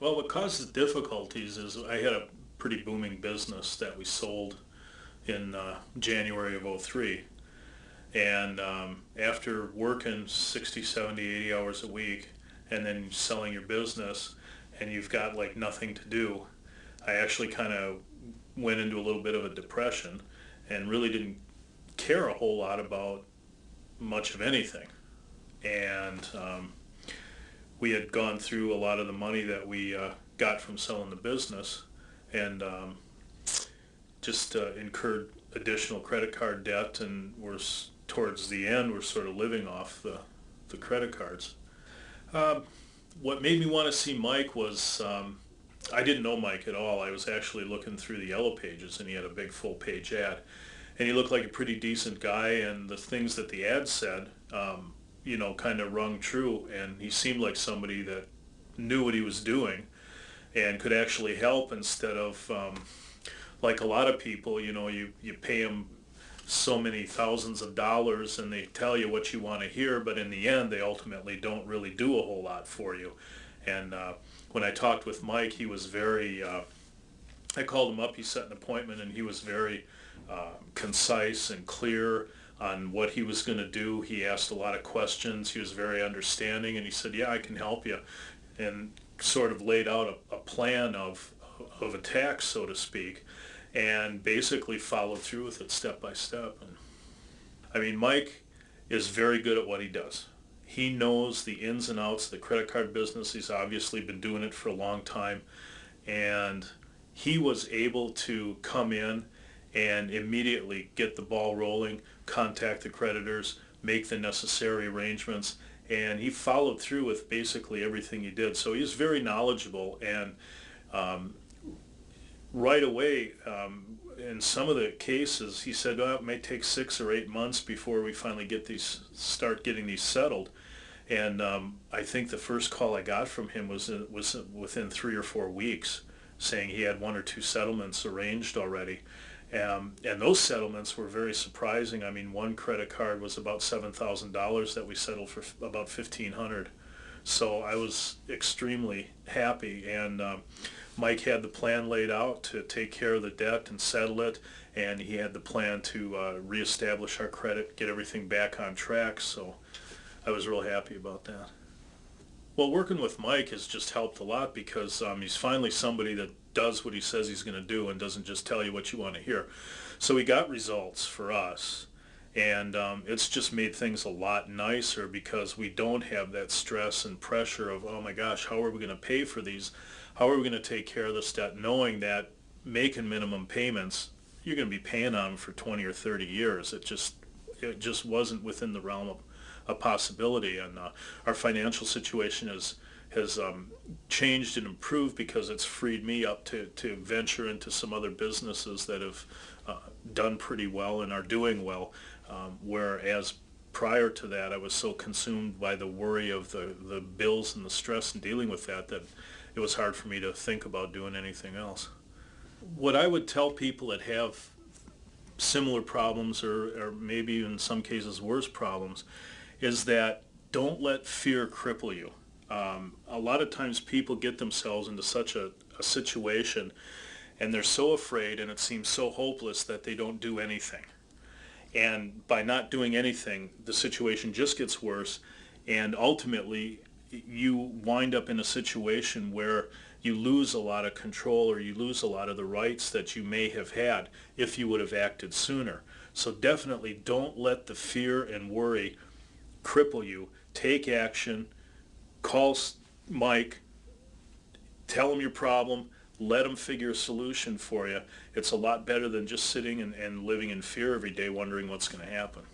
Well, what causes difficulties is I had a pretty booming business that we sold in January of '03. And after working 60, 70, 80 hours a week and then selling your business and you've got like nothing to do, I actually kind of went into a little bit of a depression and really didn't care a whole lot about much of anything. And we had gone through a lot of the money that we got from selling the business, and just incurred additional credit card debt, and towards the end we're sort of living off the credit cards. What made me want to see Mike was I didn't know Mike at all. I was actually looking through the Yellow Pages, and he had a big full-page ad, and he looked like a pretty decent guy, and the things that the ad said kind of rung true, and he seemed like somebody that knew what he was doing and could actually help, instead of like a lot of people, you pay them so many thousands of dollars and they tell you what you want to hear, but in the end they ultimately don't really do a whole lot for you. And when I talked with Mike, he was very, I called him up, he set an appointment, and he was very concise and clear on what he was going to do. He asked a lot of questions. He was very understanding, and he said, yeah, I can help you, and sort of laid out a plan of attack, so to speak, and basically followed through with it step by step. And I mean, Mike is very good at what he does. He knows the ins and outs of the credit card business. He's obviously been doing it for a long time, and he was able to come in and immediately get the ball rolling, contact the creditors, make the necessary arrangements, and he followed through with basically everything he did. So he's very knowledgeable, and right away, in some of the cases, he said, oh, it may take 6 or 8 months before we finally start getting these settled. And I think the first call I got from him was within 3 or 4 weeks, saying he had 1 or 2 settlements arranged already. And those settlements were very surprising. I mean, one credit card was about $7,000 that we settled for about $1,500. So I was extremely happy, and Mike had the plan laid out to take care of the debt and settle it, and he had the plan to reestablish our credit, get everything back on track. So I was real happy about that. Well, working with Mike has just helped a lot, because he's finally somebody that does what he says he's going to do and doesn't just tell you what you want to hear. So he got results for us, and it's just made things a lot nicer, because we don't have that stress and pressure of, oh my gosh, how are we going to pay for these? How are we going to take care of this debt, knowing that making minimum payments, you're going to be paying on them for 20 or 30 years. It just wasn't within the realm of a possibility. And our financial situation has changed and improved, because it's freed me up to venture into some other businesses that have done pretty well and are doing well, whereas prior to that I was so consumed by the worry of the bills and the stress in dealing with that it was hard for me to think about doing anything else. What I would tell people that have similar problems, or maybe in some cases worse problems, is that don't let fear cripple you. A lot of times people get themselves into such a situation, and they're so afraid, and it seems so hopeless, that they don't do anything. And by not doing anything, the situation just gets worse, and ultimately you wind up in a situation where you lose a lot of control, or you lose a lot of the rights that you may have had if you would have acted sooner. So definitely don't let the fear and worry cripple you. Take action. Call Mike, tell him your problem, let him figure a solution for you. It's a lot better than just sitting and living in fear every day, wondering what's going to happen.